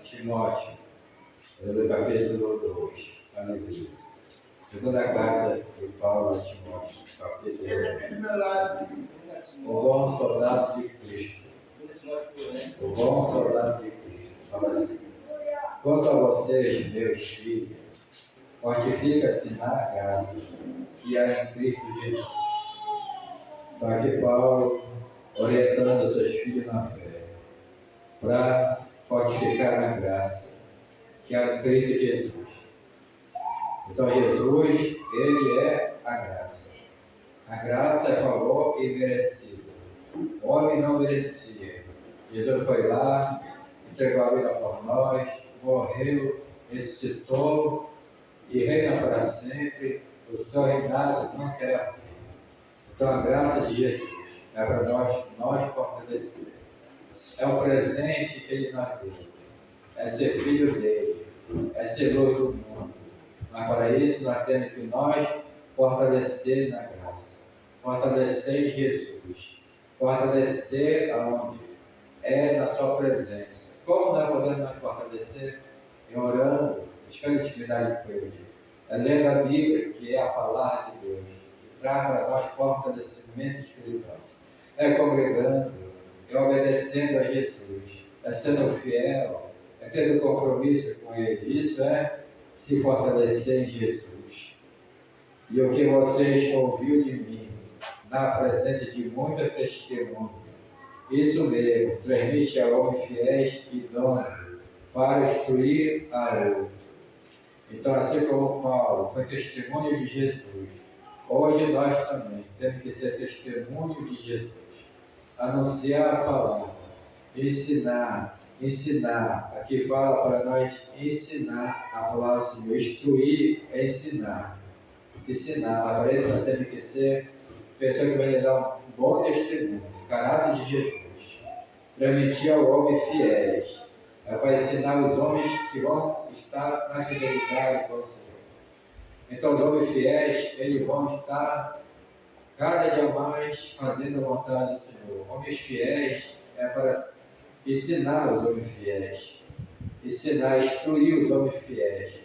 Timóteo, do capítulo 2. Aleluia. Segunda carta de Paulo a Timóteo, capítulo 2. O bom soldado de Cristo. O bom soldado de Cristo. Fala assim: quanto a vocês, meus filhos, fortifica-se na graça que há em Cristo Jesus. Então aqui Paulo orientando seus filhos na fé, para fortificar na graça que há em Cristo Jesus. Então Jesus, ele é a graça. A graça é favor imerecido. O homem não merecia. Jesus foi lá, entregou a vida por nós, morreu, ressuscitou e reina para sempre. O seu reinado não terá fim. Então a graça de Jesus é para nós fortalecer. É um presente que ele nos deu. É ser filho dele. É ser luz do mundo. Mas para isso nós temos que nós fortalecer na graça. Fortalecer em Jesus. Fortalecer aonde? É na sua presença. Como nós podemos nos fortalecer? Orando, buscando intimidade com Ele. É lendo a Bíblia, que é a palavra de Deus, que traz para nós fortalecimento espiritual. É congregando, é obedecendo a Jesus, é sendo fiel, é tendo compromisso com Ele. Isso é se fortalecer em Jesus. E o que vocês ouviram de mim, na presença de muitas testemunhas, isso mesmo, transmite a homens fiéis e idôneos para instruir a outro. Então, assim como Paulo foi testemunho de Jesus, hoje nós também temos que ser testemunho de Jesus. Anunciar a palavra, ensinar. Aqui fala para nós ensinar a palavra do Senhor. Instruir é ensinar. Ensinar, para isso nós temos que ser pessoa que vai dar um bom testemunho, o caráter de Jesus. Transmitir ao homem fiéis. É para ensinar os homens que vão estar na fidelidade com o Senhor. Então, os homens fiéis, eles vão estar cada dia mais fazendo a vontade do Senhor. Homens fiéis é para ensinar os homens fiéis. Ensinar, instruir os homens fiéis.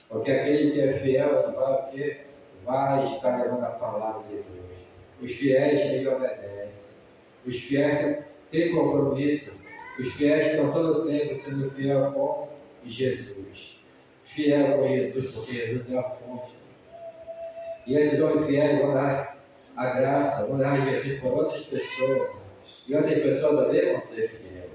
Porque aquele que é fiel, ele vai o quê? Vai estar levando a palavra de Deus. Os fiéis, ele obedecem. Os fiéis têm compromisso. Os fiéis estão todo o tempo sendo fiel com Jesus. Fiel com Jesus, porque Jesus é a fonte. E esses homens fiéis vão dar a graça, vão dar Jesus por outras pessoas. E outras pessoas também vão ser fiel.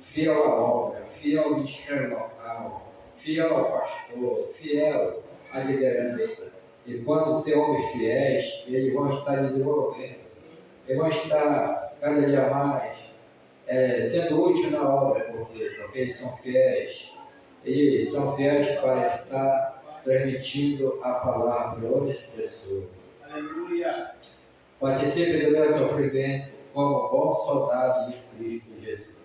Fiel à obra, fiel ao ministério local, fiel ao pastor, fiel à liderança. E quando tem homens fiéis, eles vão estar desenvolvendo. Eles vão estar cada dia mais sendo útil na obra, porque eles são fiéis. Eles são fiéis para estar transmitindo a palavra a outras pessoas. Aleluia! Participe do meu sofrimento como bom soldado de Cristo Jesus.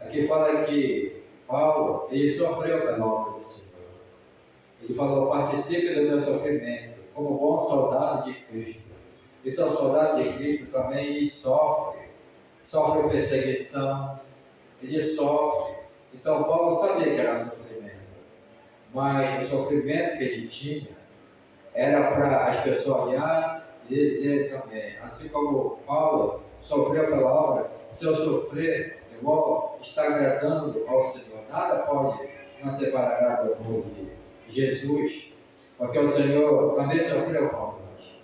Aqui fala que Paulo, ele sofreu pela obra do Senhor. Ele falou: participe do meu sofrimento como bom soldado de Cristo. Então, o soldado de Cristo também sofre perseguição, ele sofre. Então, Paulo sabia que era sofrimento, mas o sofrimento que ele tinha era para as pessoas olhar e dizer também, assim como Paulo sofreu pela obra, se eu sofrer, eu vou estar agradando ao Senhor. Nada pode nos separar do amor de Jesus, porque o Senhor também sofreu por nós.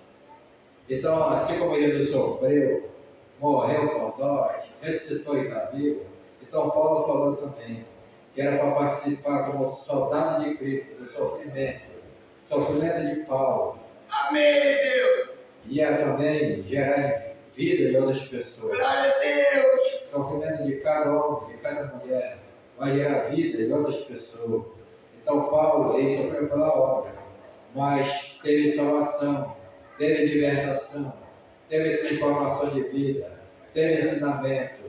Então, assim como ele sofreu, morreu por nós, ressuscitou e está vivo, então Paulo falou também que era para participar como soldado de Cristo do sofrimento de Paulo. Amém, Deus! E também gerar vida de outras pessoas. Glória a Deus! O sofrimento de cada homem, de cada mulher, vai gerar vida de outras pessoas. Então Paulo, ele sofreu pela obra, mas teve salvação, teve libertação, teve transformação de vida, teve ensinamento,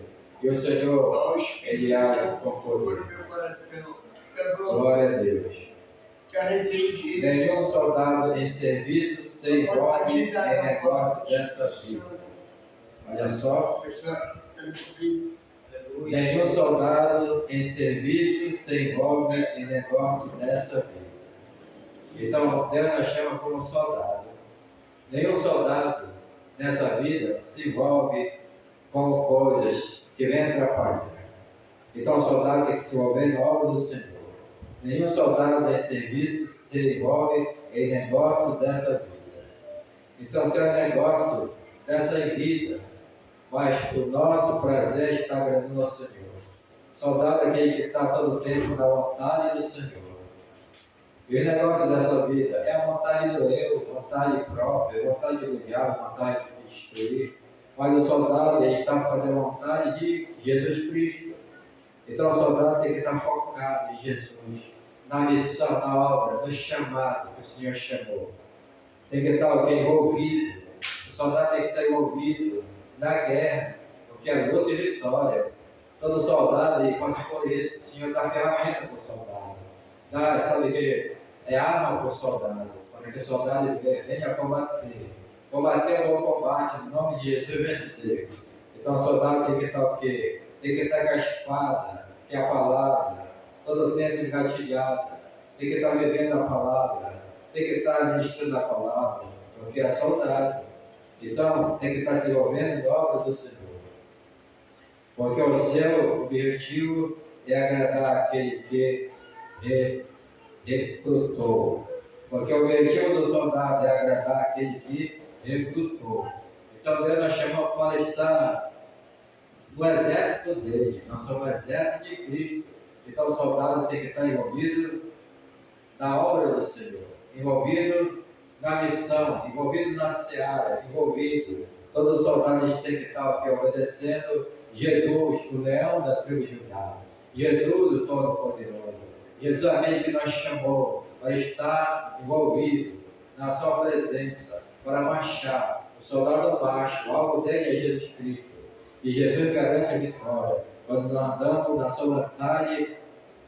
e o Senhor, ele age com poder. Glória a Deus. Nenhum soldado em serviço se envolve em negócio dessa vida. Olha só. Nenhum soldado em serviço se envolve em negócio dessa vida. Então, Deus nos chama como soldado. Nenhum soldado nessa vida se envolve com coisas que vêm atrapalhar. Então, o soldado tem que se envolver na obra do Senhor. Nenhum soldado em serviço se envolve em negócio dessa vida. Então, tem um negócio dessa vida, mas o nosso prazer está agradando ao Senhor. Soldado é aquele que está todo o tempo na vontade do Senhor. E o negócio dessa vida é a vontade do eu, vontade própria, vontade do diabo, vontade de destruir. Mas o soldado ele está fazendo a vontade de Jesus Cristo. Então o soldado tem que estar focado em Jesus, na missão, na obra, no chamado que o Senhor chamou. Tem que estar envolvido. O soldado tem que estar envolvido na guerra, porque é luta e vitória. Todo soldado ele passa por isso. O Senhor dá ferramenta para o soldado. Sabe o que é arma para o soldado, para que o soldado venha combater. Combater o bom combate, no nome de Jesus vencer. Então o soldado tem que estar o quê? Tem que estar com a espada, que é a palavra, todo o tempo engatilhada. Tem que estar vivendo a palavra, tem que estar ministrando a palavra, porque é soldado. Então tem que estar se envolvendo na obra do Senhor. Porque o seu objetivo é agradar aquele que recrutou. Porque o objetivo do soldado é agradar aquele que recrutou. Então Deus nos chamou para estar no exército dele. Nós somos o exército de Cristo. Então o soldado tem que estar envolvido na obra do Senhor, envolvido na missão, envolvido na seara, envolvido. Todos os soldados têm que estar aqui obedecendo Jesus, o leão da tribo de Judá. Jesus, o Todo-Poderoso. Jesus, aquele que nos chamou para estar envolvido na sua presença, para marchar. O soldado marcha, o alvo dele é Jesus Cristo. E Jesus garante a vitória quando nós andamos na sua vontade,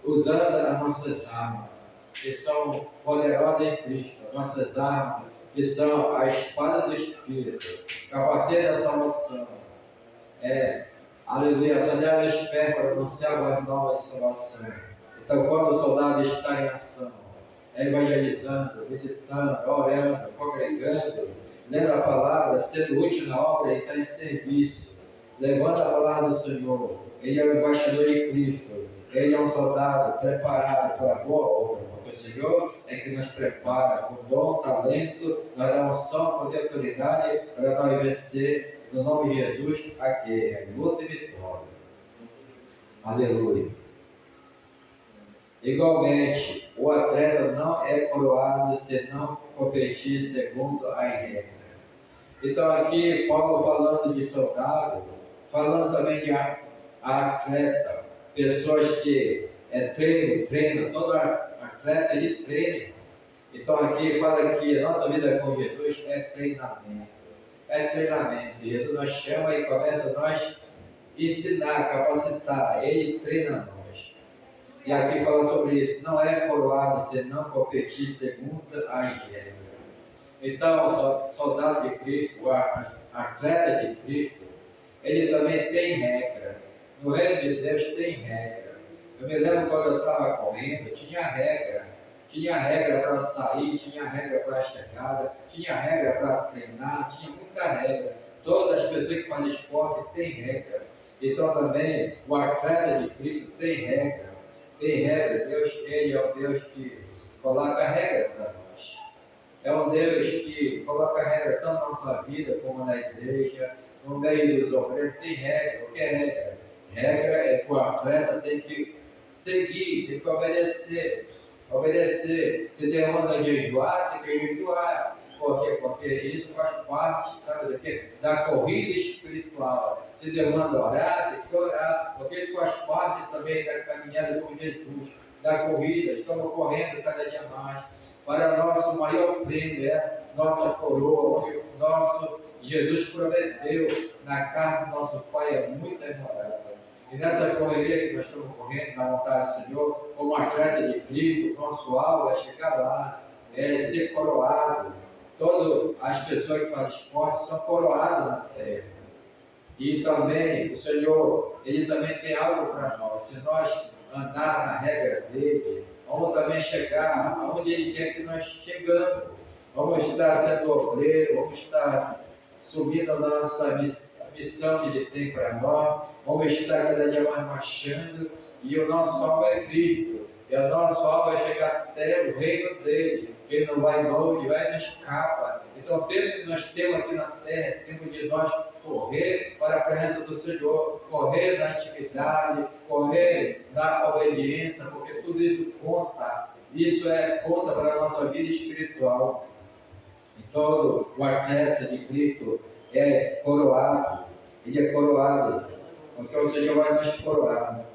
usando as nossas armas, que são poderosas em Cristo, as nossas armas, que são a espada do Espírito, capacete da salvação. Aleluia, acender os pés para anunciar a nova de salvação. Então, quando o soldado está em ação, evangelizando, visitando, orando, congregando, lendo a palavra, sendo útil na obra, ele está em serviço, levando a palavra do Senhor. Ele é o embaixador de Cristo. Ele é um soldado preparado para a boa obra, porque o Senhor é que nos prepara com dom, talento, nós damos unção, poder e autoridade para nós vencer, no nome de Jesus, a guerra, luta e vitória. Aleluia. Igualmente, o atleta não é coroado se não competir segundo a regra. Então aqui, Paulo falando de soldado, falando também de atleta, pessoas que treinam, todo atleta ele treina. Então aqui fala que a nossa vida com Jesus é treinamento. É treinamento. Jesus nos chama e começa a nós ensinar, capacitar. Ele treina nós. E aqui fala sobre isso. Não é coroado se não competir segundo as regras. Então, o soldado de Cristo, o atleta de Cristo, ele também tem regra. No reino de Deus tem regra. Eu me lembro quando eu estava correndo, tinha regra. Tinha regra para sair, tinha regra para a chegada, tinha regra para treinar, tinha muita regra. Todas as pessoas que fazem esporte têm regra. Então também o atleta de Cristo tem regra. Tem regra. Deus, ele é um Deus que coloca regra para nós. É um Deus que coloca regra tanto na nossa vida como na igreja, no meio dos obreiros. Tem regra. O que é regra? Regra é que o atleta tem que seguir, tem que obedecer. Se Deus manda jejuar, tem que jejuar. Porque isso faz parte, sabe do quê? Da corrida espiritual. Se Deus manda orar, tem que orar. Porque isso faz parte também da caminhada com Jesus. Da corrida, estamos correndo cada dia mais. Para nosso maior prêmio é nossa coroa, onde o nosso Jesus prometeu na carne do nosso Pai é muito demorada. E nessa correria que nós estamos correndo, na vontade do Senhor, como atleta de Cristo, nosso alvo é chegar lá, é ser coroado. Todas as pessoas que fazem esporte são coroadas na terra. E também o Senhor, Ele também tem algo para nós. Se nós andar na regra dele, vamos também chegar aonde Ele quer que nós chegamos. Vamos estar sendo obreiro, vamos estar subindo a nossa missão que Ele tem para nós. Vamos estar cada dia mais marchando. E o nosso alvo é Cristo. E o nosso alvo é chegar até o reino dele. Ele não vai longe, vai não escapa. Então, o tempo que nós temos aqui na terra, é tempo de nós correr para a presença do Senhor, correr na intimidade, correr na obediência, porque tudo isso conta. Isso conta para a nossa vida espiritual. Então, o atleta de Cristo é coroado. Ele é coroado, porque o Senhor vai nos coroar.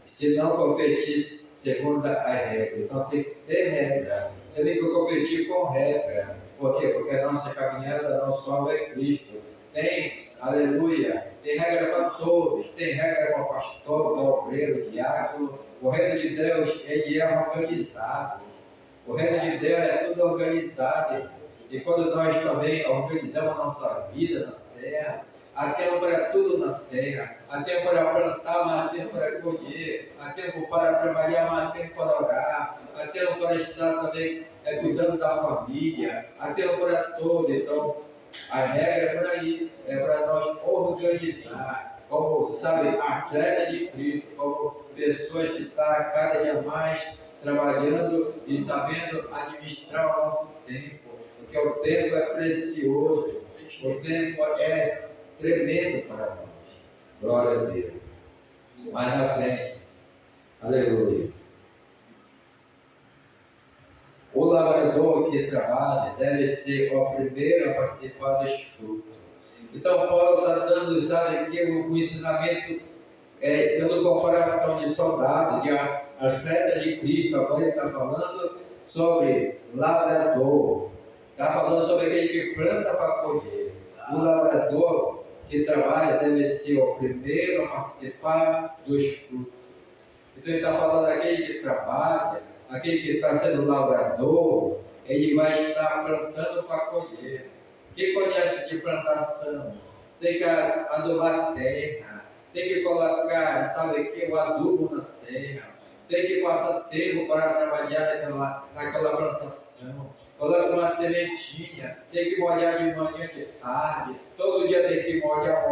Se não competir segundo a regra, então tem que ter regra. Tem que competir com regra. Por quê? Porque a nossa caminhada, nosso alvo é Cristo. Tem, aleluia, tem regra para todos. Tem regra para o pastor, para o obreiro, diácono. O reino de Deus, ele é organizado. O reino de Deus é tudo organizado. E quando nós também organizamos a nossa vida na terra, há tempo para tudo na terra, há tempo para plantar, mas há tempo para colher, há tempo para trabalhar, mas há tempo para orar, há tempo para estar também cuidando da família, há tempo para tudo. Então, a regra é para isso, é para nós organizar, como, sabe, atleta de Cristo, como pessoas que estão cada dia mais trabalhando e sabendo administrar o nosso tempo, porque o tempo é precioso, o tempo é tremendo para nós. Glória a Deus. Mais na frente. Aleluia. O lavrador que trabalha deve ser o primeiro a participar dos frutos. Então, Paulo está dando, sabe, que o ensinamento dando comparação de soldado, de atleta de Cristo. Agora ele está falando sobre lavrador. Está falando sobre aquele que planta para colher. O lavrador que trabalha deve ser o primeiro a participar dos frutos. Então ele está falando daquele que trabalha, aquele que está sendo lavrador, ele vai estar plantando para colher. Quem conhece de plantação? Tem que adubar a terra, tem que colocar, sabe, que o adubo na terra, tem que passar tempo para trabalhar naquela plantação. Coloca uma sementinha, tem que molhar de manhã, de tarde, todo dia tem que molhar,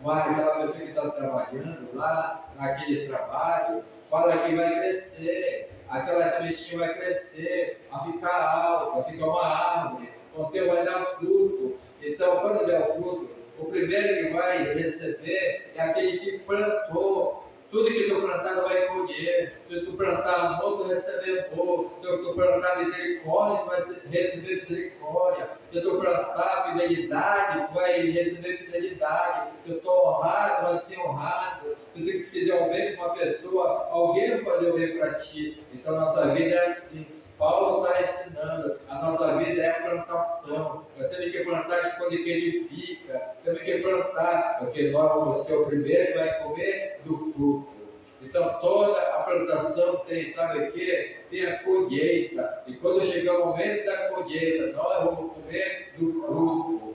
mas aquela pessoa que está trabalhando lá, naquele trabalho, fala que vai crescer, aquela sementinha vai crescer, a ficar alta, a ficar uma árvore, o tempo vai dar fruto. Então, quando der o fruto, o primeiro que vai receber é aquele que plantou. Tudo que tu plantar vai colher. Se tu plantar amor, tu recebe amor. Se tu plantar misericórdia, tu vai receber misericórdia. Se tu plantar fidelidade, tu vai receber fidelidade. Se tu honrar, tu vai ser honrado. Se tu fizer o bem para uma pessoa, alguém vai fazer o bem para ti. Então, nossa vida é assim. Paulo está ensinando, a nossa vida é plantação. Nós temos que plantar as coisas que edifica, temos que plantar, porque nós vamos ser o primeiro que vai comer do fruto. Então toda a plantação tem, sabe o que? Tem a colheita. E quando chegar o momento da colheita, nós vamos comer do fruto.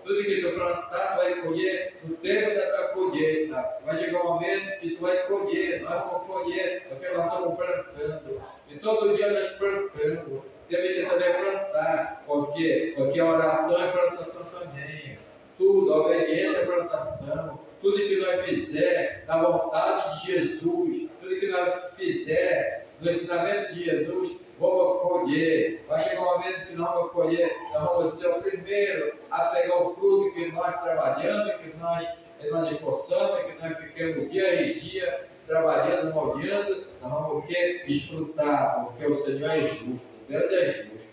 Tudo que tu plantar, tu vai colher no tempo da tua colheita. Vai chegar o momento que tu vai colher, nós vamos colher, porque nós estamos plantando. E todo dia nós plantamos. Temos que saber plantar. Por quê? Porque a oração é plantação também. Tudo, a obediência é plantação. Tudo que nós fizer na vontade de Jesus, tudo que nós fizer no ensinamento de Jesus, vamos colher. Vai chegar um momento que nós vamos colher, nós vamos ser o primeiro a pegar o fruto que nós trabalhamos, que nós esforçamos, que nós ficamos dia e dia trabalhando, molhando, nós vamos desfrutar, porque o Senhor é justo, Deus é justo.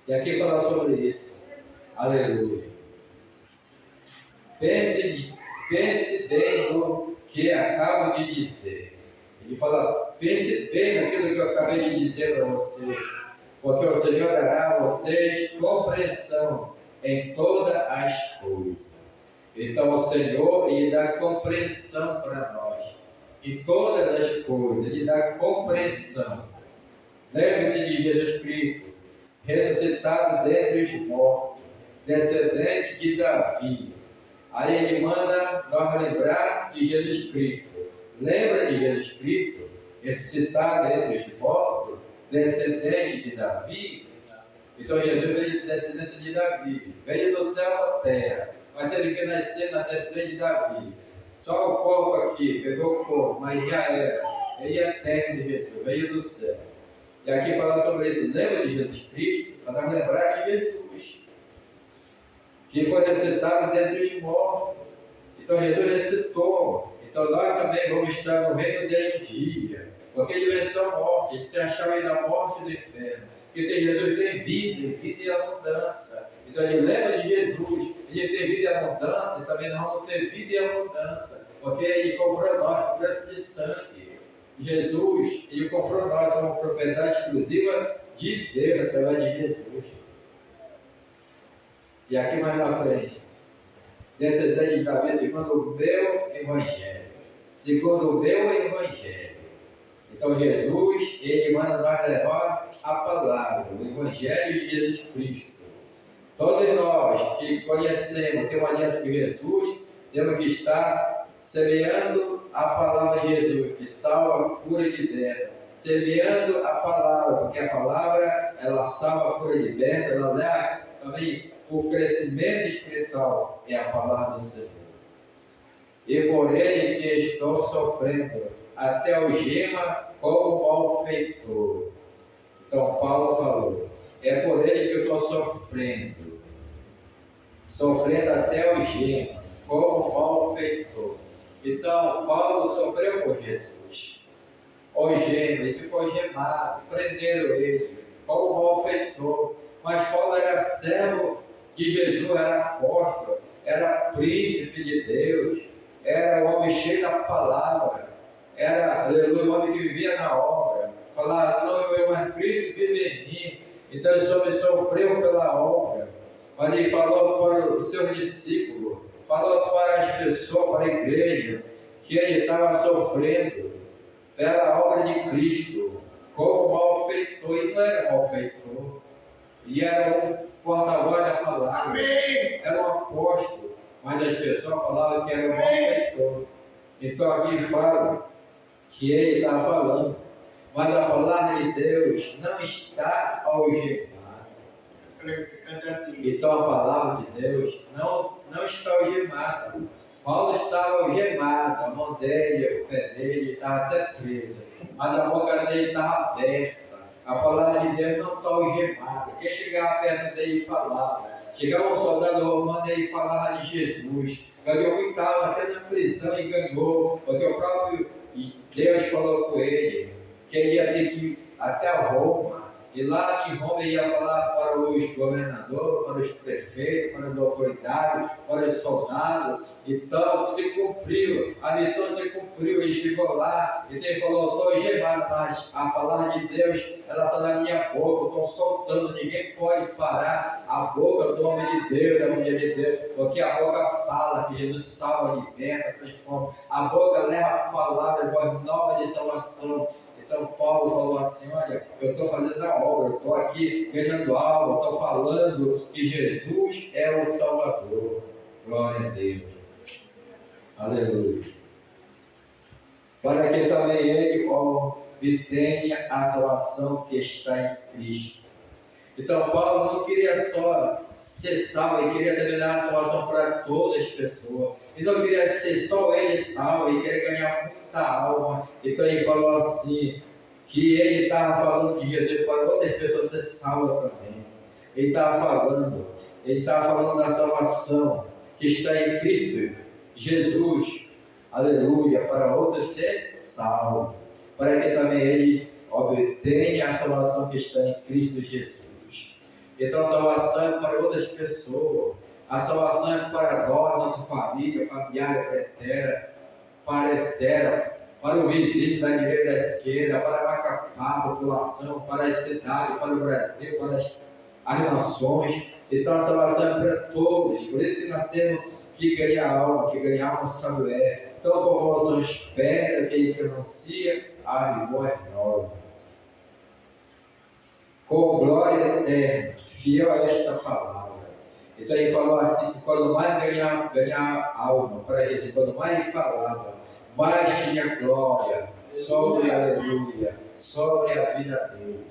E aqui falar sobre isso. Aleluia. Pense bem no que acabo de dizer. Ele fala, pense bem naquilo que eu acabei de dizer para vocês, porque o Senhor dará a vocês compreensão em todas as coisas. Então o Senhor, Ele dá compreensão para nós, em todas as coisas, Ele dá compreensão. Lembre-se de Jesus Cristo, ressuscitado dentre os mortos. descendente de Davi. Aí ele manda nós lembrar de Jesus Cristo. Lembra de Jesus Cristo, ressuscitado entre os mortos, descendente de Davi? Então Jesus veio de descendência de Davi, veio do céu para a terra, mas teve que nascer na descendência de Davi. Só o corpo aqui, pegou o corpo, mas já era. Ele é eterno de Jesus, veio do céu. E aqui fala sobre isso, lembra de Jesus Cristo, para nós lembrar de Jesus, que foi ressuscitado dentre os mortos. Então Jesus ressuscitou. Então nós também vamos estar no reino dele um dia, porque ele venceu a morte, ele tem a chave da morte e do inferno. Porque Jesus tem vida e abundância. Então ele lembra de Jesus, ele tem vida e abundância, e também nós vamos ter vida e abundância, porque ele comprou nós com preço de sangue. Jesus, ele comprou nós, somos propriedade exclusiva de Deus através de Jesus. E aqui mais na frente, descendente de Davi segundo o meu evangelho. Segundo o meu evangelho. Então Jesus, ele manda nós levar a palavra, o evangelho de Jesus Cristo. Todos nós que conhecemos, temos aliança com Jesus, temos que estar semeando a palavra de Jesus, que salva, cura e liberta. Semeando a palavra, porque a palavra, ela salva, cura e liberta, ela leva também o crescimento espiritual, é a palavra do Senhor. E por ele que estou sofrendo, até algema como malfeitor. Então Paulo falou, é por ele que eu estou sofrendo até algema, como malfeitor. Então Paulo sofreu por Jesus, algema, ele ficou algemado, prenderam ele, como malfeitor. Mas Paulo era servo de Jesus, era apóstolo, era príncipe de Deus, era um homem cheio da palavra, era, aleluia, um homem que vivia na obra, falava, não, eu mais Cristo vive em mim. Então esse homem sofreu pela obra, mas ele falou para os seus discípulos, falou para as pessoas, para a igreja, que ele estava sofrendo pela obra de Cristo, como malfeitor. E não era malfeitor, e era um porta-voz da palavra. Amém. Era um apóstolo, mas as pessoas falavam que era um malfeitor. Então aqui fala que ele está falando, mas a palavra de Deus não está algemada. Então a palavra de Deus não está algemada. Paulo estava algemado, a mão dele, o pé dele estava até preso, mas a boca dele estava aberta. A palavra de Deus não está algemada. Quem chegava perto dele e falava. Chegava um soldado romano e ele falava de Jesus. Ganhou muito, estava até na prisão e ganhou, porque o próprio Deus falou com ele que ele ia ter que ir até Roma. E lá em Roma ele ia falar para os governadores, para os prefeitos, para as autoridades, para os soldados. Então se cumpriu, a missão se cumpriu. Ele chegou lá e ele falou, estou algemado, mas a palavra de Deus ela está na minha boca, estou soltando, ninguém pode parar a boca do homem de Deus, da mulher de Deus, porque a boca fala que Jesus salva, liberta, transforma. A boca leva a palavra, voz nova de salvação. Então Paulo falou assim, olha, eu estou fazendo a obra, eu estou aqui ganhando alma, estou falando que Jesus é o Salvador. Glória a Deus. Aleluia. Para que também ele obtenha a salvação que está em Cristo. Então Paulo não queria só ser salvo, ele queria também dar a salvação para todas as pessoas. Ele não queria ser só ele salvo, ele queria ganhar muita alma. Então ele falou assim, que ele estava falando de Jesus para outras pessoas ser salvas também. Ele estava falando da salvação que está em Cristo Jesus, aleluia, para outros ser salvos, para que também ele obtenha a salvação que está em Cristo Jesus. Então a salvação é para outras pessoas, a salvação é para nós, nossa família, familiar, para o vizinho da direita e da esquerda, para a Macapá, a população, para as cidades, para o Brasil, para as nações. Então a salvação é para todos, por isso que nós temos que ganhar alma, sabe é. Então formou espera que ele pronuncia a voz nova. Com glória eterna, fiel a esta palavra. Então ele falou assim, que quando mais ganhar alma para ele, quando mais falava, mais tinha glória sobre aleluia, sobre a vida dele.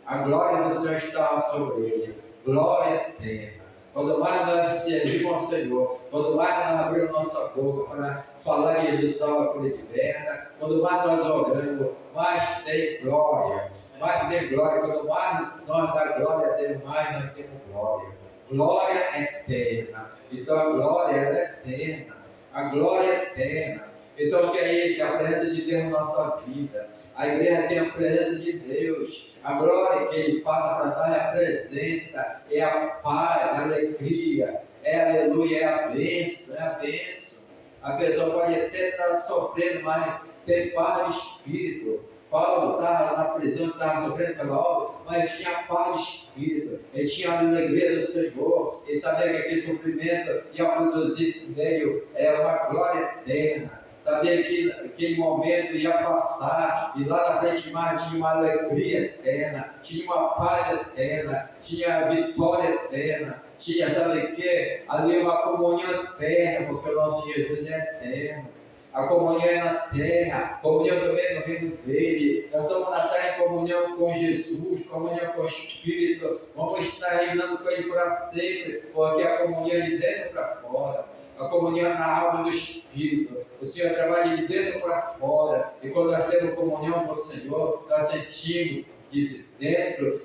A glória do Senhor estava sobre ele, glória eterna. Quando mais nós servimos ao Senhor, quando mais nós abrimos nossa boca para falar que Jesus salva quando Ele liberta, quando mais nós oramos, mais tem glória. Mais tem glória. Quando mais nós dá glória a Deus, mais nós temos glória. Glória eterna. Então a glória ela é eterna. A glória é eterna. Então o que é isso? A presença de Deus na nossa vida. A igreja tem a presença de Deus. A glória que Ele passa para nós é a presença, é a paz, a alegria, é aleluia, é a bênção, é a bênção. A pessoa pode até estar sofrendo, mas tem paz de espírito. Paulo estava na prisão, estava sofrendo pela obra, mas tinha paz de espírito, ele tinha a alegria do Senhor, ele sabia que aquele sofrimento ia produzir nele uma glória eterna. Sabia que aquele momento ia passar e lá na frente mais tinha uma alegria eterna, tinha uma paz eterna, tinha vitória eterna, tinha, sabe o que? Ali uma comunhão eterna, porque o nosso Jesus é eterno. A comunhão é na terra, comunhão também no reino dele. Nós estamos na terra em comunhão com Jesus, comunhão com o Espírito. Vamos estar reinando com Ele para sempre, porque a comunhão é de dentro para fora. A comunhão é na alma do Espírito. O Senhor trabalha de dentro para fora. E quando nós temos comunhão com o Senhor, nós sentimos de dentro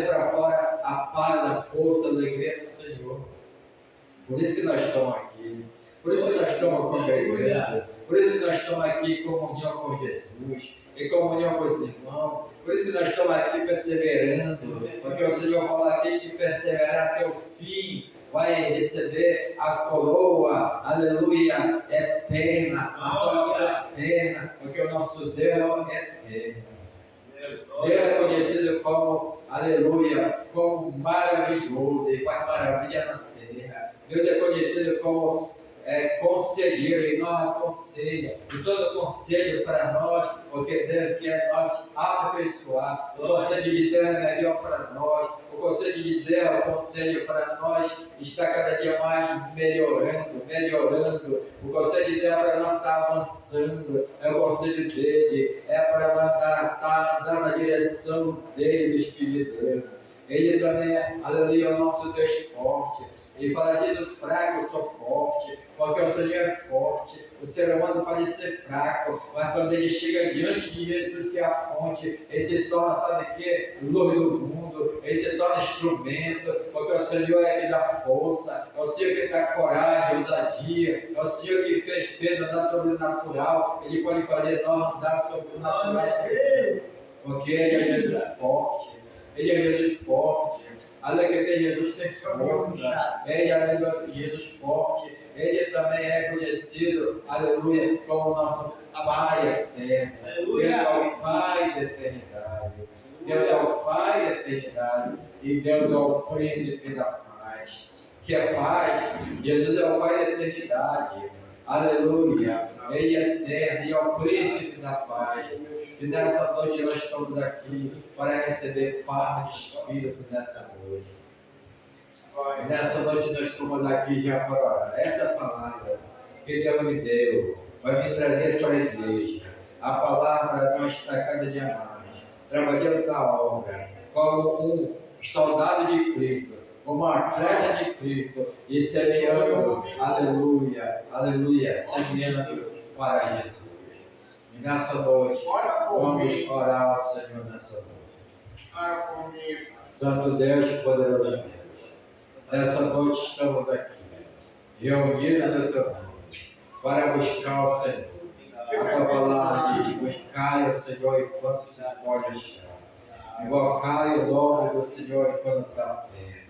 para fora a paz, a força, a alegria do Senhor. Por isso que nós estamos aqui. Por isso que nós estamos congregando. Por isso que nós estamos aqui em comunhão com Jesus, em comunhão com os irmãos. Por isso que nós estamos aqui perseverando, porque o Senhor fala aqui que perseverar até o fim vai receber a coroa, aleluia, eterna, a salvação eterna, porque o nosso Deus é eterno. Deus é conhecido como, aleluia, como maravilhoso, Ele faz maravilha na terra. Deus é conhecido como conselheiro, e nós aconselha, e todo conselho para nós, porque Deus quer nós aperfeiçoar. O conselho de Deus é melhor para nós, o conselho de Deus é o conselho para nós estar cada dia mais melhorando. O conselho de Deus é para nós estar avançando, é o conselho dele, é para nós estar andando na direção dele, do Espírito de Deus. Ele também é, aleluia, o nosso Deus forte. Ele fala disso, fraco, eu sou forte, porque o Senhor é forte. O ser humano pode ser fraco, mas quando ele chega diante de Jesus, que é a fonte, ele se torna, sabe o que? Luz do mundo, ele se torna instrumento, porque o Senhor é que dá força, é o Senhor que dá coragem, ousadia, é o Senhor que fez Pedro andar sobrenatural, ele pode fazer nós andar sobrenatural, porque ele é Jesus forte. Ele é Jesus forte, aleluia, Jesus tem força, ele é Jesus forte, ele também é conhecido, aleluia, como nosso Pai eterno. Deus é o Pai da eternidade, Deus é o Pai da eternidade e Deus é o Príncipe da paz. Que é paz, Jesus é o Pai da eternidade, aleluia, ele é eterno e é o Príncipe da paz. E nessa noite nós estamos aqui para receber paz de Espírito nessa noite. E nessa noite nós estamos aqui já para orar. Essa palavra que Deus me deu vai me trazer para a igreja. A palavra vai estar cada dia mais, trabalhando na obra, como um soldado de Cristo, como um atleta de Cristo, e semeando, aleluia, semeando para Jesus. E nessa noite, vamos orar ao Senhor nessa noite. Santo Deus, poderoso Deus, nessa noite estamos aqui, reunidos no teu nome, para buscar o Senhor. A tua palavra diz: buscai o Senhor enquanto se pode achar, invocai o nome do Senhor enquanto está perto.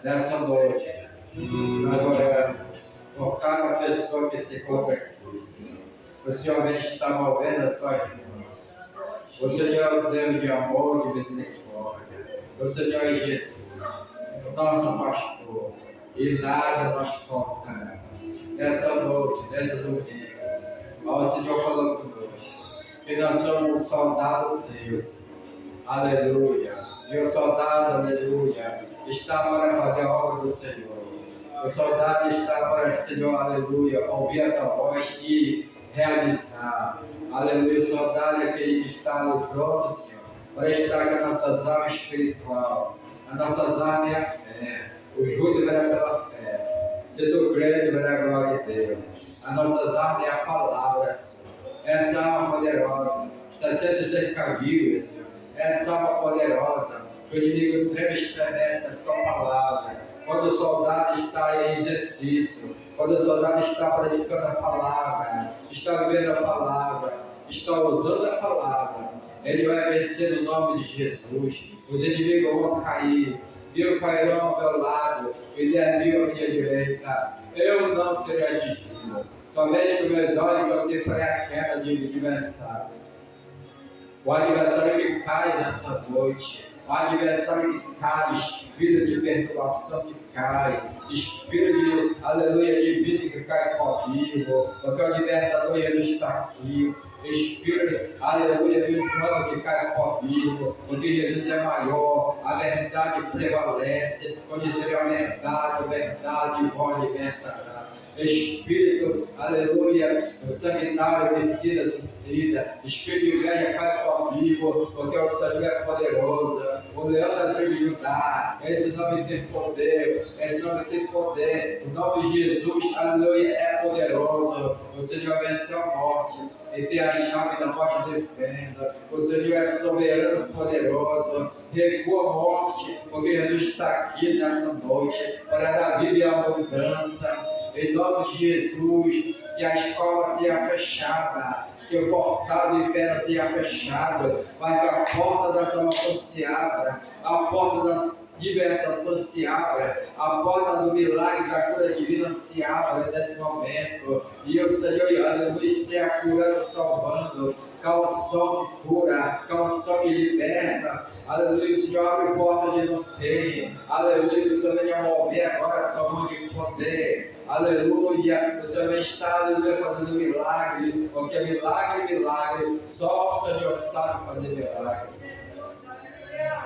Nessa noite, nós oramos por cada pessoa que se encontra aqui. O Senhor vem estar movendo as tuas mãos. O Senhor é o Deus de amor e de misericórdia. O Senhor é Jesus, o nosso pastor, e nada nos faltará. Nessa noite, nessa domingo, o Senhor falou conosco que nós somos um soldado de Deus. Aleluia. E o soldado, aleluia, está para fazer a obra do Senhor. O soldado está para, Senhor, aleluia, ouvir a tua voz e realizar. Aleluia, o soldado é aquele que está no trono, Senhor, para estar com as nossas armas espiritual. As nossas armas é a fé. O justo verá pela fé. Se tu crê, verá a glória de Deus. As nossas armas é a palavra, Senhor. Essa arma poderosa. 66 viva, Senhor. Essa arma poderosa. Que o inimigo treme e estremece a tua palavra. Quando o soldado está em exercício, quando o soldado está praticando a palavra, está vivendo a palavra, está usando a palavra, ele vai vencer no nome de Jesus. Os inimigos vão cair, mil cairão ao meu lado e 10.000 à minha direita. Eu não serei atingido. Somente com meus olhos eu tentarei a queda de adversário. O adversário que cai nessa noite. O adversário que cai, espírito de perturbação que cai, espírito de, aleluia, de vida que cai comigo, porque o libertador ele está aqui, espírito, aleluia, de plano que cai comigo, porque Jesus é maior, a verdade prevalece, onde seria a verdade pode libertar. Espírito, aleluia, sanitário, homicida, suicida, espírito de velha cai comigo, porque o Senhor é poderoso, o leão da tribo de Judá, esse nome tem poder, esse nome tem poder, o nome de Jesus, aleluia, é poderoso, o Senhor venceu a morte, e tem a chave da morte do inferno, o Senhor é soberano, poderoso, recua a morte, porque Jesus está aqui nessa noite, para dar vida e abundância. Em nome de Jesus, que a escola seja fechada, que o portal do inferno seja fechado, mas que a porta da salvação se abra, a porta da libertação se abra, a porta do milagre da cura divina se abra nesse momento, e o Senhor, aleluia, esteja curando, salvando, calção que cura, calção que liberta, aleluia, o Senhor abre porta onde não tem, aleluia, o Senhor venha mover agora a tua mão de poder, aleluia, o Senhor está, aleluia, fazendo milagre, porque milagre, só o Senhor sabe fazer milagre.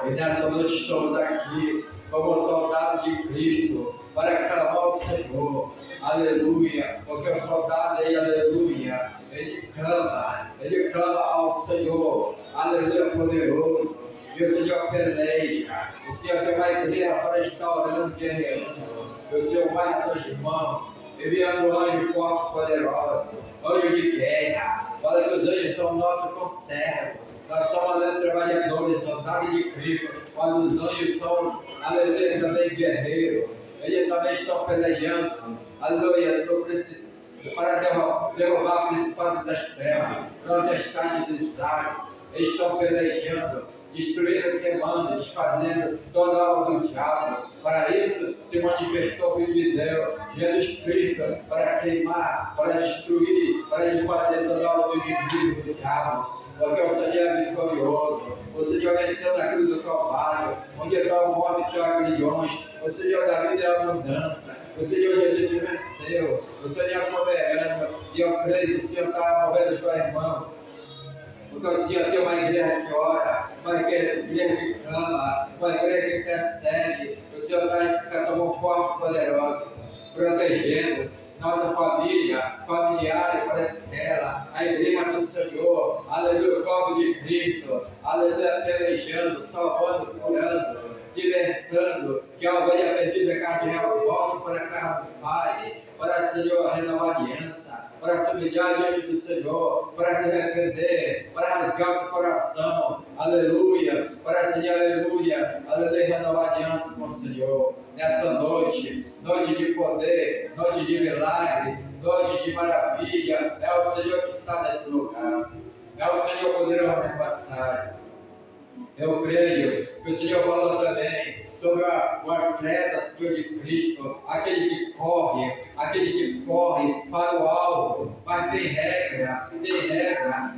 E nessa noite estamos aqui como soldados de Cristo para clamar ao Senhor, aleluia, porque o soldado aí, aleluia, ele clama ao Senhor, aleluia, poderoso, e o Senhor peleja, o Senhor tem uma igreja para estar orando, guerreando, e o Senhor vai nas tuas mãos, enviando anjos fortes, poderosos, anjos de guerra, olha que os anjos são nossos conservos. Nós somos trabalhadores, soldados de Cristo, mas os anjos são, aleluia, também guerreiros. Eles também estão pelejando, aleluia, para derrubar o principado das trevas, protestar de desastre. Eles estão pelejando, destruindo, queimando, desfazendo toda a obra do diabo. Para isso se manifestou o Filho de Deus, Jesus Cristo, para queimar, para destruir, para desfazer toda a obra do inimigo do diabo. Porque o Senhor é vitorioso, o Senhor venceu na cruz do Calvário, onde está o morte e os aguilhões, o Senhor da vida é a abundância, o Senhor Jesus venceu, o Senhor é soberano, e eu creio que o Senhor está movendo os teus irmãos, porque o Senhor tem uma igreja que ora, uma igreja que clama, uma igreja que intercede, o Senhor está como forte e poderoso, protegendo nossa família, familiares, parentela, a igreja do Senhor, aleluia, o corpo de Cristo, aleluia, pelejando, salvando, curando, libertando, que a ovelha perdida é carne real volta para a casa do Pai, para o Senhor renovar a aliança, para se humilhar diante do Senhor, para se arrepender, para rasgar o seu coração, aleluia, para se aleluia, renovar a aliança com o Senhor. Nessa noite, noite de poder, noite de milagre, noite de maravilha, é o Senhor que está nesse lugar, é o Senhor poderoso na batalha. Eu creio que o Senhor falou também sobre o atleta, Senhor de Cristo, aquele que corre para o alvo, mas tem regra,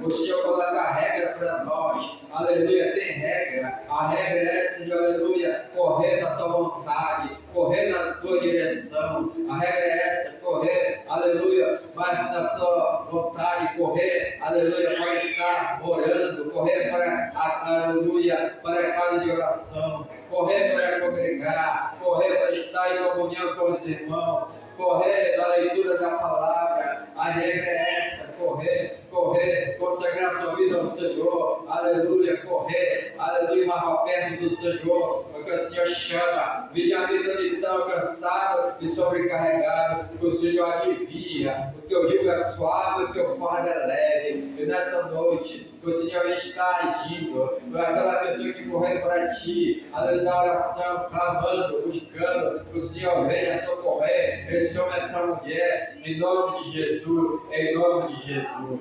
o Senhor coloca a regra para nós, aleluia, tem regra, a regra é, Senhor, aleluia, correr na tua vontade, correr na tua direção, a regra é essa, correr, aleluia, mas na tua vontade, correr, aleluia, para estar orando, correr para, aleluia, para a casa de oração, correr para congregar, correr para estar em comunhão com os nosso irmão, correr na leitura da palavra. A regra é essa: correr, consagrar sua vida ao Senhor, aleluia, correr, aleluia, mais para perto do Senhor, porque o Senhor chama. Minha vida de tão cansado e sobrecarregado, o Senhor alivia. O que eu digo é suave, o que eu falo é leve. E nessa noite, o Senhor está agindo, aquela pessoa que correu para ti, aleluia, na oração, clamando, buscando, o Senhor venha socorrer esse homem, essa mulher, em nome de Jesus, em nome de Jesus.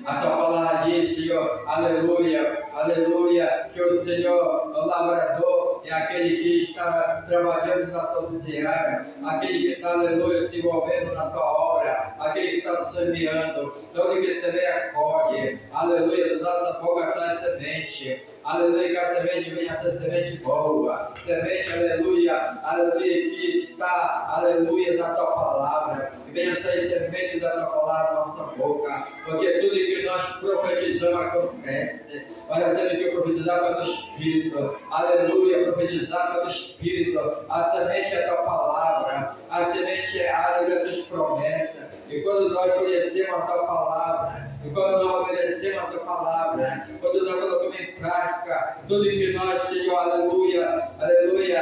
A tua palavra diz, Senhor, aleluia, aleluia, que o Senhor, o lavrador, é aquele que está trabalhando na tua seara, aquele que está, aleluia, se envolvendo na tua obra, aquele que está semeando, todo que semeia colhe, aleluia, da nossa boca sai semente, aleluia, que a semente venha a ser semente boa, semente, aleluia, aleluia, que está, aleluia, na tua palavra, que venha a sair semente da tua palavra na nossa boca, porque tudo que nós profetizamos acontece. Nós temos que profetizar pelo Espírito, aleluia, profetizar pelo Espírito. A semente é a tua palavra, a semente é a aleluia das promessas. E quando nós conhecemos a tua palavra, e quando nós obedecemos a tua palavra, quando nós colocamos em prática tudo que nós, Senhor, aleluia, aleluia,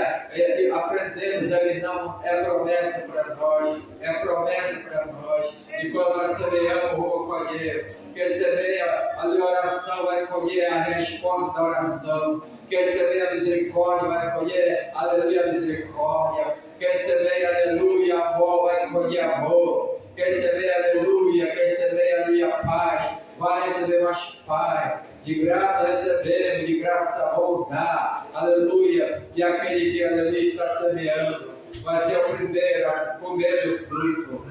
aprendemos, ele não é promessa para nós, é promessa para nós. E quando nós semeamos, vamos colher. Quem semeia a oração vai colher a resposta da oração. Quem semeia a misericórdia vai colher, aleluia, a misericórdia. Quem semeia, aleluia, amor vai colher amor. Quem semeia, aleluia, quem semeia, aleluia, paz, vai receber mais paz. De graça recebemos, de graça vamos dar, aleluia. E aquele que, aleluia, está semeando vai ser o primeiro a comer do fruto,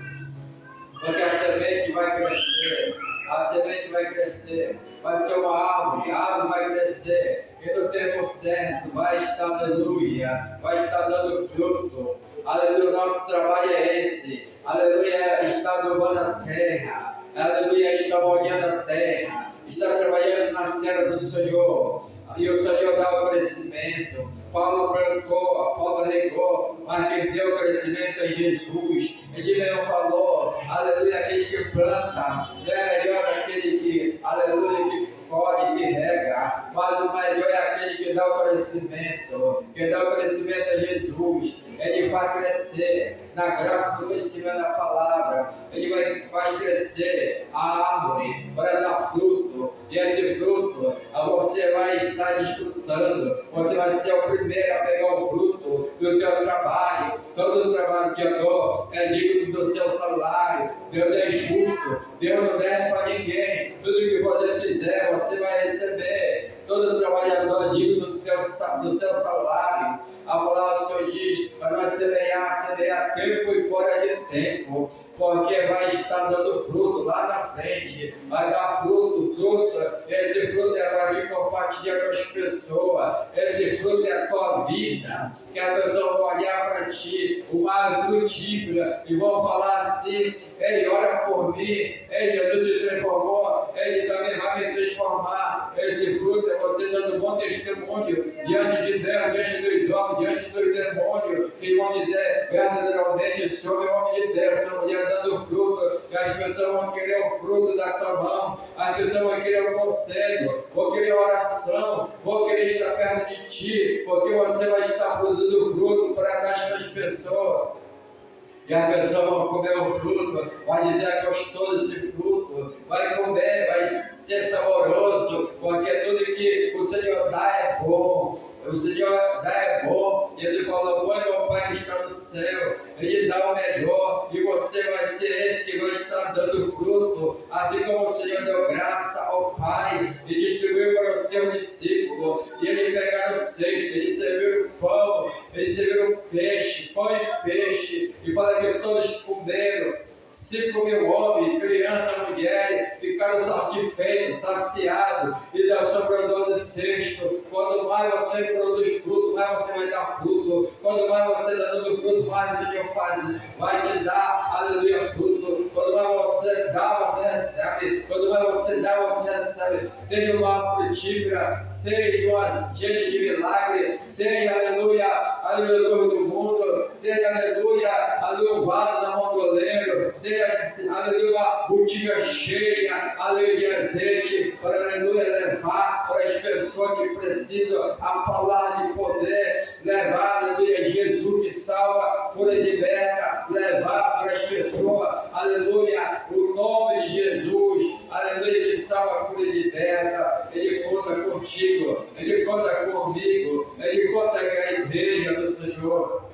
porque a semente vai crescer. A semente vai crescer, vai ser uma árvore, a árvore vai crescer, e no tempo certo vai estar, aleluia, vai estar dando fruto, aleluia, o nosso trabalho é esse, aleluia, está adubando a terra, aleluia, está molhando a terra, está trabalhando na terra do Senhor, e o Senhor dá o crescimento. Paulo plantou, Paulo regou, mas quem deu o crescimento é Jesus. Ele mesmo falou, aleluia, aquele que planta, é melhor aquele que, aleluia, que colhe, que rega, mas o melhor é aquele que dá o crescimento. Quem dá o crescimento é Jesus. Ele faz crescer na graça do conhecimento da palavra. Ele faz crescer a árvore, vai dar fruto, e esse fruto você vai estar desfrutando. Você vai ser o primeiro a pegar o fruto do teu trabalho. Todo o trabalho que eu dou é digno do seu salário. Deus é justo, Deus não deve para ninguém. Tudo que você fizer, você vai receber. Todo trabalhador é digno do seu salário. A palavra do Senhor diz para nós semear tempo e fora de tempo, porque vai estar dando fruto lá na frente, vai dar fruto, esse fruto é para te compartilhar com as pessoas, esse fruto é a tua vida, que a pessoa vai olhar para ti, o mais frutífero, e vão falar assim, ei, ora por mim, ei, Jesus te transformou, ele também vai me transformar. Esse fruto é você dando bom testemunho diante de Deus, diante dos homens, diante dos demônios, que vão dizer verdadeiramente, esse homem é homem de Deus, essa mulher dando fruto, e as pessoas vão querer o fruto da tua mão, as pessoas vão querer o conselho, vão querer oração, vão querer estar perto de ti, porque você vai estar produzindo fruto para dar as pessoas. E a pessoa vai comer o fruto, vai dizer que gostoso esse fruto, vai comer, vai ser saboroso, porque tudo que o Senhor dá é bom. O Senhor dá é bom, e Ele falou, bom é meu Pai que está no céu, Ele dá o melhor, e você vai ser esse que vai estar dando fruto, assim como o Senhor deu graça ao Pai, e distribuiu para o seu discípulo, e ele pegaram o cesto, ele serviu o pão, ele serviu o peixe, pão e peixe, e fala que todos comeram, 5.000 homens, crianças, mulheres, ficaram satisfeitos, saciados, e Deus sobrou do cesto. Quando mais você produz fruto, mais você vai dar fruto. Quando mais você está dando fruto, mais o Senhor vai te dar, aleluia, fruto. Quando mais você dá, você recebe. Quando mais você dá, você recebe. Seja uma frutífera, seja uma gente de milagre, seja, aleluia, aleluia, do mundo, seja, aleluia, aleluia, vaso na mão do oleiro, seja, aleluia, uma botija cheia, aleluia, de azeite, para, aleluia, levar para as pessoas que precisam a palavra de poder, levar, aleluia, Jesus que salva, cura e liberta, levar para as pessoas, aleluia, o nome de Jesus, aleluia, que salva, cura e liberta. Ele conta contigo, Ele conta comigo, Ele conta com a igreja do Senhor.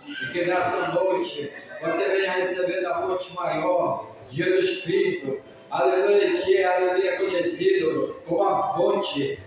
E que nessa noite você venha receber da fonte maior, Jesus Cristo, aleluia, que é, aleluia, conhecido como a fonte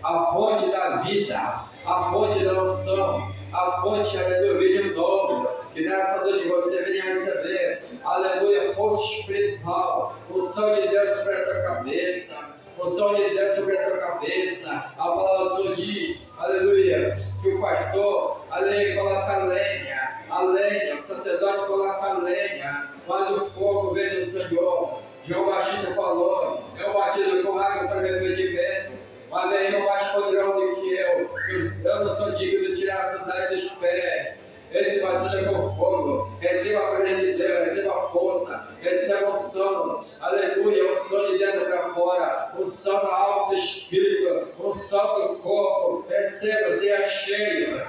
da vida, a fonte da unção, a fonte, aleluia, vinho novo. Que nessa noite você venha receber, aleluia, força espiritual, o sangue de Deus sobre a tua cabeça, o sangue de Deus sobre a tua cabeça. A palavra só diz, aleluia, que o pastor, aleluia, coloca a lenha, o sacerdote coloca a lenha, mas o fogo vem do Senhor. João Batista falou, eu batizo com água para arrependimento, mas vem um mais poderoso do que eu não sou digno de tirar a sandália dos pés. Esse batismo é com fogo, receba a presença de Deus, receba a força, receba o sono, aleluia, o sono de dentro para fora, o sono da alma do espírito, o sono do corpo, receba, seja cheio,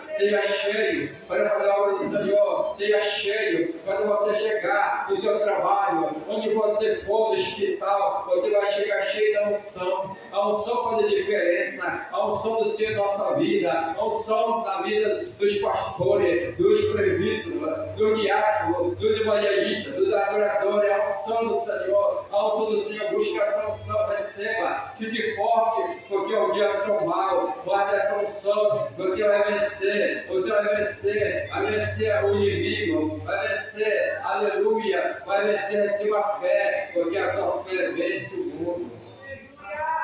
para fazer a obra do Senhor, seja cheio, quando você chegar no seu trabalho, onde você for no hospital, você vai chegar cheio da unção, a unção faz a diferença, a unção do Senhor na nossa vida, a unção na vida dos pastores, dos presbíteros, do diácono, dos evangelistas, dos adoradores, a unção do Senhor, a unção do Senhor, busca essa unção, receba, fique forte, porque o dia são mal, guarda essa unção, você vai vencer o inimigo, vai vencer, aleluia, vai vencer a sua fé, porque a tua fé vence o mundo,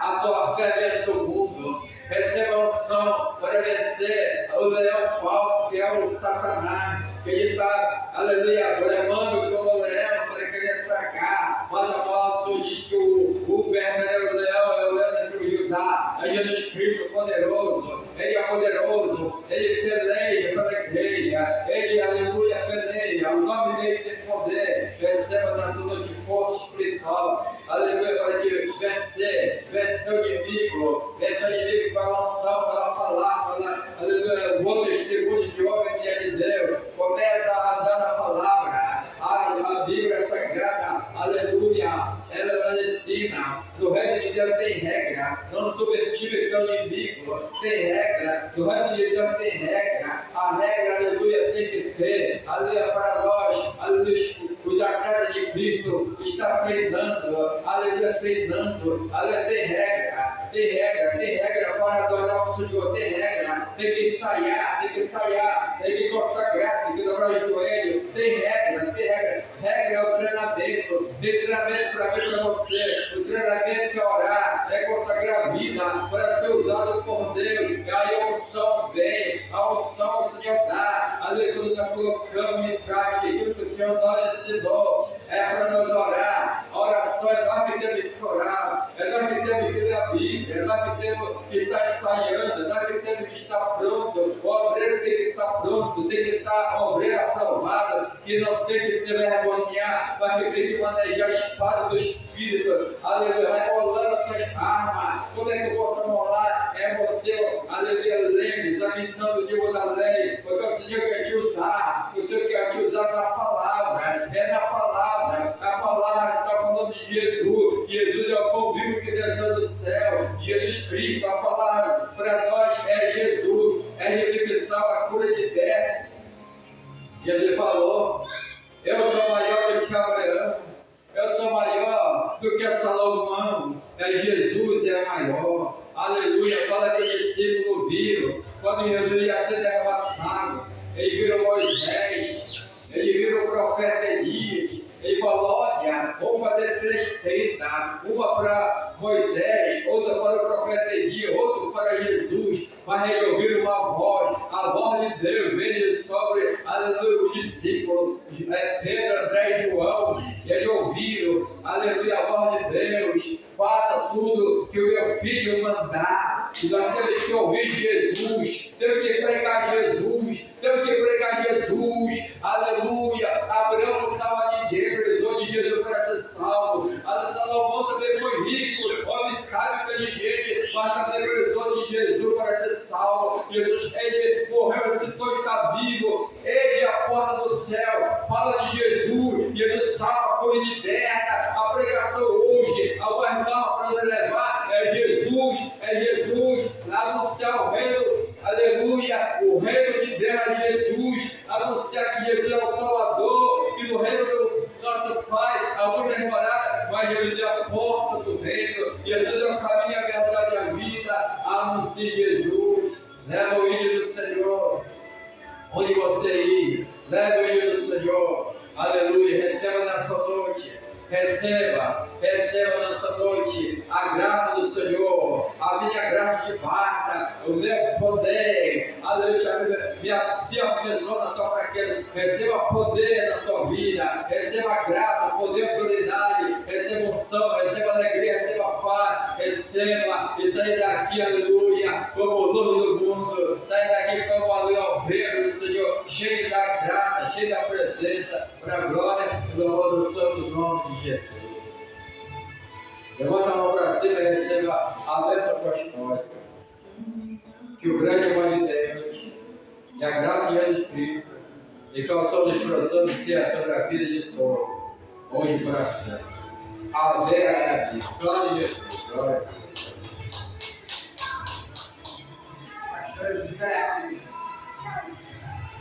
a tua fé vence o mundo. Receba a unção para vencer o leão falso, que é o Satanás, que ele está, aleluia, bramando como leão para querer tragar, mas a palavra só diz que o verdadeiro leão é o leão de Judá, é Jesus Cristo poderoso, ele é poderoso, ele peleja pela igreja, ele, aleluia, peleja, o nome dele tem poder. Receba na sua noite força espiritual, aleluia, para que vencer o inimigo pela unção, pela palavra, aleluia, o bom testemunho de homem que é de Deus, começa a andar na palavra, a Bíblia Sagrada, aleluia, ela ensina, no reino de Deus tem regra, não subestime pelo inimigo, tem regra, no reino de Deus tem regra, a regra, aleluia, tem que ter, aleluia, para nós, aleluia, os atletas de Cristo está treinando, aleluia, aleluia, tem regra para adorar o Senhor, tem regra, tem que ensaiar, tem que consagrar, tem que dobrar o joelho, tem regra é o treinamento, tem treinamento para mim e para você, o treinamento é orar, é consagrar a vida para ser usado por Deus, e aí a unção vem, a unção o Senhor dá, aleluia, quando nós colocamos em prática aquilo que o Senhor nos ensinou, é para nós orar, a oração é nós que temos que orar, é nós que temos que ler a Bíblia, é nós que temos que estar ensaiando, é nós que temos que estar pronto, o obreiro tem que estar pronto, tem que estar obreiro aprovado, que não tem que se vergonhar, mas que tem que manejar a espada do Espírito, aleluia, recolando as tuas armas, como é que eu posso molar? É você, aleluia, lendo, examinando o livro da lei, porque o Senhor quer te usar, o Senhor quer te usar na palavra, é na palavra, a palavra está falando de Jesus, Jesus é o pão vivo que desceu do céu, Jesus Cristo, a palavra para nós é Jesus, é redenção, a cura de liberta. Jesus falou, eu sou maior do que Abraão, eu sou maior do que Salomão, Jesus é maior, aleluia, fala que os discípulos viram, quando Jesus ia ser derrotado, ele viram Moisés, ele viram o profeta Elias, ele falou, olha, vamos fazer 3 tendas, uma para Moisés, outra para o profeta Elias, outra para Jesus, mas eles ouviram uma voz, a voz de Deus veio sobre, aleluia, os discípulos, Pedro, André e João, e eles ouviram, aleluia, a voz de Deus, faça tudo que o meu filho mandar, e nós temos que ouvir Jesus, temos que pregar Jesus, Jesus, aleluia. Abraão não estava ninguém, precisou de Jesus para ser salvo. Salomão também foi rico, homem sábio, inteligente, mas também precisou de Jesus para ser salvo. Jesus, ele morreu, ressuscitou e está vivo. Ele é a porta do céu, fala de Jesus, Jesus salva, por liberta. A pregação hoje, a voz para nos levar é Jesus, anunciar o reino, aleluia, o reino de Deus é Jesus, anunciar que Jesus é o Salvador, que no reino do nosso Pai há muitas moradas, mas Jesus é a porta do reino, Jesus é o caminho, a verdade e a vida. Anuncie Jesus, leva o hino do Senhor, onde você ir, leva o hino do Senhor, aleluia, receba nessa noite. Receba nessa noite a graça do Senhor, a minha graça de basta, o meu poder, aleluia, se abençoa na tua fraqueza, receba poder na tua vida, receba graça, poder, autoridade, receba unção, receba alegria, receba paz, receba e saia daqui, aleluia, como o luz do mundo, saia daqui como aleluia, o obreiro do Senhor, cheio da graça, cheio da presença, para a glória e louvor do santo nome de Jesus. Levanta a mão para cima e receba a bênção apostólica. Que o grande amor de Deus e a graça de Jesus Cristo e que a sua expressão de ter sobre a vida de todos, hoje e para sempre. Aleluia. Glória a Jesus. Glória a Deus.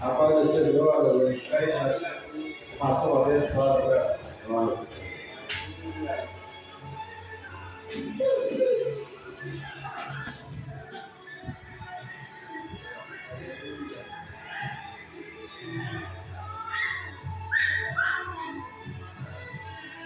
A paz do Senhor, aleluia. Passou a vez só para glória.